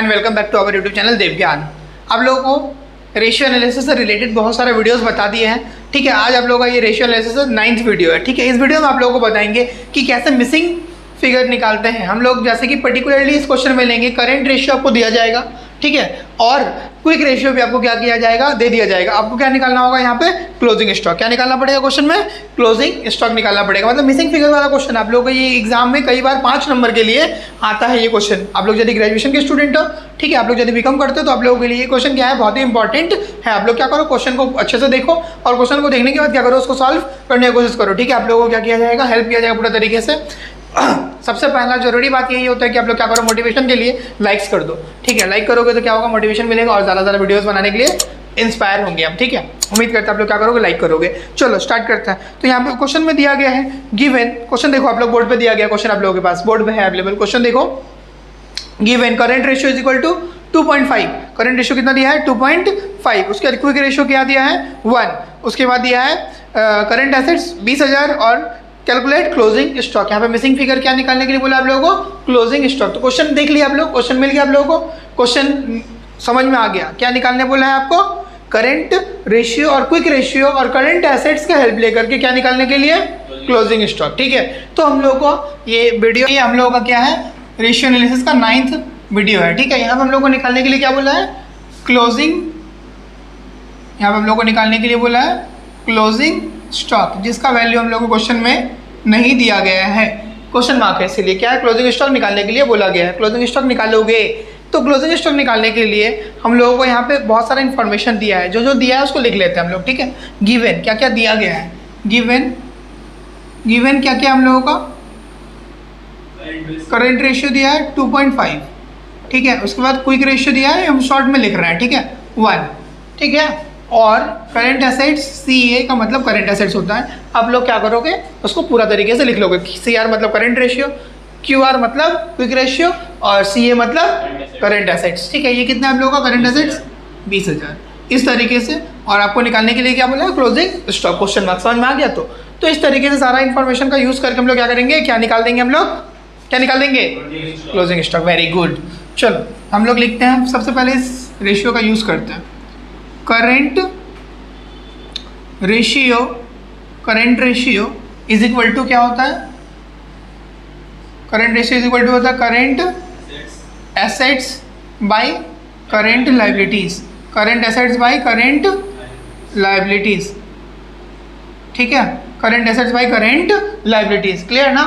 And welcome back to our YouTube channel Devgyan. आप लोगों को रेशियो एनालिसिस से रिलेटेड बहुत सारे वीडियोस बता दिए हैं। ठीक है, आज आप लोगों का ये रेशियो एनालिसिस 9th वीडियो है। ठीक है, इस वीडियो में आप लोगों को बताएंगे कि कैसे मिसिंग फिगर निकालते हैं हम लोग। जैसे कि पर्टिकुलरली इस क्वेश्चन में लेंगे करंट रेशियो आपको दिया जाएगा, ठीक है, और क्विक रेशियो भी आपको क्या किया जाएगा, दे दिया जाएगा। आपको क्या निकालना होगा यहाँ पे, क्लोजिंग स्टॉक। क्या निकालना पड़ेगा क्वेश्चन में, क्लोजिंग स्टॉक निकालना पड़ेगा। मतलब मिसिंग फिगर वाला क्वेश्चन आप लोगों को ये एग्जाम में कई बार 5 नंबर के लिए आता है ये क्वेश्चन। आप लोग यदि ग्रेजुएशन के स्टूडेंट हो, ठीक है, आप लोग यदि बीकॉम करते हो तो आप लोगों के लिए ये क्वेश्चन क्या है, बहुत ही इंपॉर्टेंट है। आप लोग क्या करो, क्वेश्चन को अच्छे से देखो और क्वेश्चन को देखने के बाद क्या करो, उसको सॉल्व करने की कोशिश करो। ठीक है, आप लोगों को क्या किया जाएगा, हेल्प किया जाएगा पूरा तरीके से। सबसे पहला जरूरी बात यही होता है कि आप लोग क्या करो, मोटिवेशन के लिए लाइक्स कर दो। ठीक है, लाइक करोगे तो क्या होगा, मोटिवेशन मिलेगा और ज़्यादा वीडियोस बनाने के लिए इंस्पायर होंगे हम। ठीक है, उम्मीद करते हैं आप लोग क्या करोगे, लाइक करोगे। चलो स्टार्ट करते हैं। तो यहाँ पे क्वेश्चन में दिया गया है गिवन। क्वेश्चन देखो आप लोग, बोर्ड पे दिया गया क्वेश्चन, आप लोगों के पास बोर्ड पे है अवेलेबल। क्वेश्चन देखो, given current ratio is equal to 2.5। Current ratio कितना दिया है, 2.5। उसके बाद क्विक रेशियो क्या दिया है, 1। उसके बाद दिया है करंट एसेट्स 20,000 और कैलकुलेट क्लोजिंग स्टॉक। यहाँ पे मिसिंग फिगर क्या निकालने के लिए बोला आप लोगों को, क्लोजिंग स्टॉक। तो क्वेश्चन देख लिया आप लोग, क्वेश्चन मिल गया आप लोगों को, क्वेश्चन समझ में आ गया। क्या निकालने बोला है आपको, करंट रेशियो और क्विक रेशियो और करंट एसेट्स का हेल्प लेकर के क्या निकालने के लिए, क्लोजिंग स्टॉक। ठीक है, तो हम लोग को ये वीडियो, ये हम लोगों का क्या है, रेशियो एनालिसिस का 9th वीडियो है। ठीक है, यहाँ पर हम लोग को निकालने के लिए क्या बोला है, क्लोजिंग। यहाँ पर हम लोग को निकालने के लिए बोला है क्लोजिंग स्टॉक, जिसका वैल्यू हम लोग को क्वेश्चन में नहीं दिया गया है, क्वेश्चन मार्क है, इसीलिए क्या है, क्लोजिंग स्टॉक निकालने के लिए बोला गया है। क्लोजिंग स्टॉक निकालोगे तो क्लोजिंग स्टॉक निकालने के लिए हम लोगों को यहाँ पे बहुत सारा इन्फॉर्मेशन दिया है। जो जो दिया है उसको लिख लेते हैं हम लोग। ठीक है, गिवन क्या क्या दिया गया है, गिवन क्या क्या हम लोगों का, करंट रेशियो दिया है 2.5। ठीक है, उसके बाद क्विक रेशियो दिया है, हम शॉर्ट में लिख रहे हैं, ठीक है, 1। ठीक है, और करंट एसेट्स, CA का मतलब करंट एसेट्स होता है। आप लोग क्या करोगे, उसको पूरा तरीके से लिख लोगे। CR मतलब करंट रेशियो, QR मतलब क्विक रेशियो और CA मतलब करंट एसेट्स। ठीक है, ये कितना है आप लोगों का करंट एसेट्स, 20,000 इस तरीके से। और आपको निकालने के लिए क्या बोला है, क्लोजिंग स्टॉक। क्वेश्चन मार्क समझ में आ गया। तो इस तरीके से सारा इन्फॉर्मेशन का यूज़ करके हम लोग क्या करेंगे, क्या निकाल देंगे, हम लोग क्या निकाल देंगे, क्लोजिंग स्टॉक। Very good. चलो हम लोग लिखते हैं, सबसे पहले इस रेशियो का यूज़ करते हैं। Current ratio is equal to क्या होता है, current ratio is equal to होता है current assets by current liabilities, current assets by current liabilities. ठीक है, current assets by current liabilities, clear ना।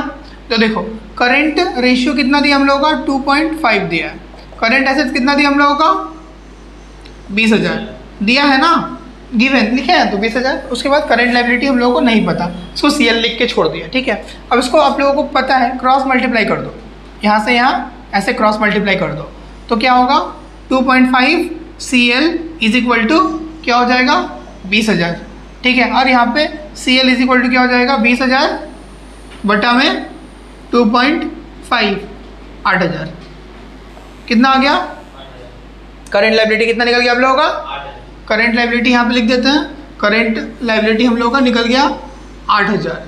तो देखो करंट रेशियो कितना दिया हम लोगों का, 2.5 दिया है। करंट एसेट्स कितना दिया हम लोगों का, 20,000 दिया है ना, गिवन लिखे हैं तो 20,000। उसके बाद करंट लायबिलिटी हम लोगों को नहीं पता, इसको CL लिख के छोड़ दिया। ठीक है, अब इसको आप लोगों को पता है, क्रॉस मल्टीप्लाई कर दो, यहाँ से यहाँ ऐसे क्रॉस मल्टीप्लाई कर दो तो क्या होगा, 2.5 CL इज इक्वल टू क्या हो जाएगा, 20,000। ठीक है, और यहाँ पे CL इज इक्वल टू क्या हो जाएगा, 20,000 बटा में 2.5, 8,000। कितना आ गया, करंट लायबिलिटी कितना निकल गया आप लोगों का, करंट लायबिलिटी यहाँ पे लिख देते हैं, करंट लायबिलिटी हम लोगों का निकल गया 8,000।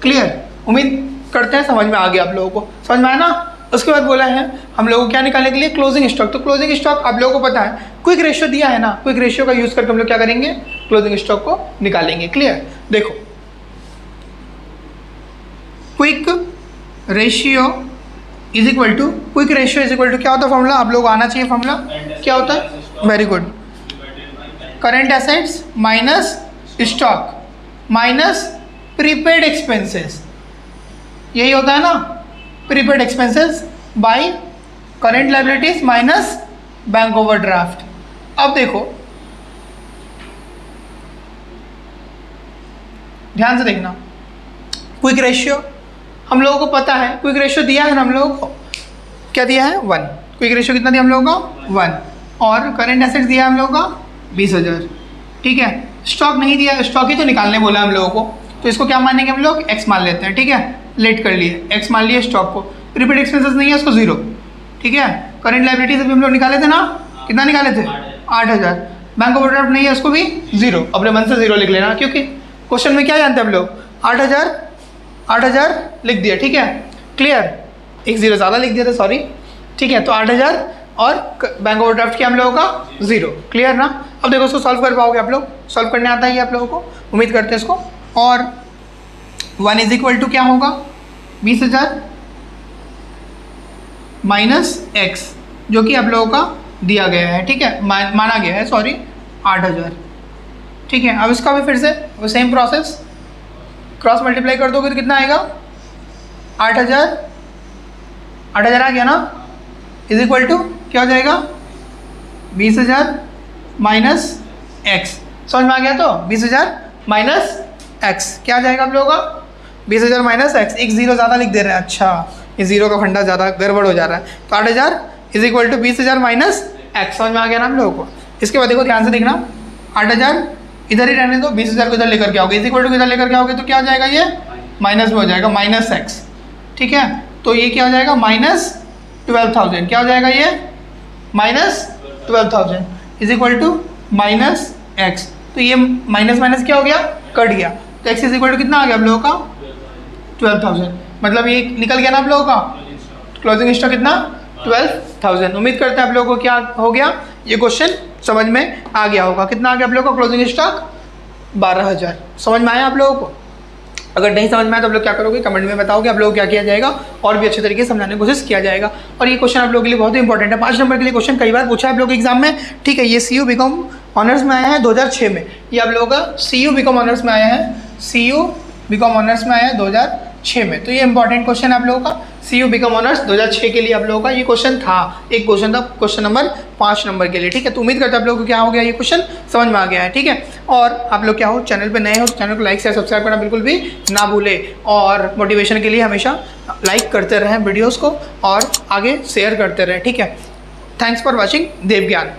क्लियर, उम्मीद करते हैं समझ में आ गया आप लोगों को, समझ में आया ना। उसके बाद बोला है हम लोगों को क्या निकालने के लिए, क्लोजिंग स्टॉक। तो क्लोजिंग स्टॉक आप लोगों को पता है, क्विक रेशियो दिया है ना, क्विक रेशियो का यूज़ करके हम लोग क्या करेंगे, क्लोजिंग स्टॉक को निकालेंगे। क्लियर, देखो quick ratio is equal to, quick ratio is equal to क्या होता है फॉर्मूला, आप लोगों को आना चाहिए फॉर्मूला, क्या होता है, very good, current assets minus stock minus prepaid expenses, यही होता है ना, prepaid expenses bye current liabilities minus bank overdraft. अब देखो ध्यान से देखना, क्विक रेशियो हम लोगों को पता है, क्विक रेशियो दिया है ना हम लोगों को, क्या दिया है, 1। क्विक रेशियो कितना दिया हम लोगों को, 1। और करंट एसेट्स दिया हम लोगों का 20,000। ठीक है, स्टॉक नहीं दिया, स्टॉक ही तो निकालने बोला हम लोगों को, तो इसको क्या मानेंगे हम लोग, X मान लेते हैं। ठीक है, लेट कर लिए, X मान लिए स्टॉक को, प्रीपेड एक्सपेंसेस नहीं है उसको 0। ठीक है, करंट लायबिलिटीज अभी हम लोग निकाले थे ना, कितना निकाले थे, 8,000। बैंक ओवरड्राफ्ट नहीं है उसको भी 0, अपने मन से 0 लिख लेना, क्योंकि क्वेश्चन में क्या जानते हैं हम लोग, 8,000 लिख दिया। ठीक है, क्लियर, एक 0 ज़्यादा लिख दिया था, सॉरी। ठीक है, तो 8,000 और बैंक ओवरड्राफ्ट किया हम लोगों का 0। क्लियर ना? अब देखो इसको सॉल्व कर पाओगे आप लोग, सॉल्व करने आता है आप लोगों को, उम्मीद करते हैं इसको। और 1 इज इक्वल टू क्या होगा, 20,000 माइनस एक्स, जो कि आप लोगों का दिया गया है, ठीक है, माना गया है, सॉरी 8,000, ठीक है। अब इसका भी फिर से वो सेम प्रोसेस, क्रॉस मल्टीप्लाई कर दोगे तो कितना आएगा, 8,000 आ गया ना, इज इक्वल टू क्या हो जाएगा, 20,000 माइनस एक्स। समझ में आ गया? तो 20,000 माइनस एक्स क्या आ जाएगा आप लोगों का, 20,000 माइनस एक्स। एक जीरो ज़्यादा लिख दे रहे हैं, अच्छा ये जीरो का फंडा ज़्यादा गड़बड़ हो जा रहा है। तो 8,000 is equal to 20,000 minus x. समझ में आ गया ना हम लोगों को? इसके बाद देखो ध्यान से देखना, 8,000 इधर ही रहने दो, 20,000 को इधर लेकर के आओगे, इज इक्वल टू इधर लेकर के आओगे तो क्या हो जाएगा, ये माइनस में हो जाएगा, माइनस एक्स, ठीक है। तो ये क्या हो जाएगा, माइनस 12,000, क्या हो जाएगा ये, minus 12,000 is equal to minus x. तो ये माइनस माइनस क्या हो गया, कट गया, तो एक्स इज इक्वल टू कितना आ गया आप लोगों का, 12,000। मतलब ये निकल गया ना आप लोगों का क्लोजिंग स्टॉक कितना, 12,000। उम्मीद करते हैं आप लोगों को क्या हो गया, ये क्वेश्चन समझ में आ गया होगा। कितना आ गया आप लोगों का क्लोजिंग स्टॉक, 12,000। समझ में आया आप लोगों को? अगर नहीं समझ में आया तो आप लोग क्या करोगे, कमेंट में बताओगे, आप लोगों को क्या किया जाएगा और भी अच्छे तरीके से समझाने की कोशिश किया जाएगा। और ये क्वेश्चन आप लोगों के लिए बहुत ही इंपॉर्टेंट है, 5 नंबर के लिए क्वेश्चन कई बार पूछा है आप लोगों के एग्जाम में, ठीक है। ये CU BCom ऑनर्स में आया है 2006 में, ये आप लोगों का CU BCom ऑनर्स में आया है, CU BCom ऑनर्स में आया है 2006 में। तो ये इंपॉर्टेंट क्वेश्चन है आप लोगों का, CU BCom ऑनर्स 2006 के लिए आप लोगों का ये क्वेश्चन था, एक क्वेश्चन था, क्वेश्चन नंबर 5 नंबर के लिए, ठीक है। तो उम्मीद करते हैं आप लोगों को क्या हो गया, ये क्वेश्चन समझ में आ गया है, ठीक है। और आप लोग क्या हो, चैनल पे नए हो तो चैनल को लाइक शेयर सब्सक्राइब करना बिल्कुल भी ना भूले, और मोटिवेशन के लिए हमेशा लाइक करते रहें वीडियोज़ को और आगे शेयर करते रहें, ठीक है। थैंक्स फॉर वॉचिंग देव ज्ञान।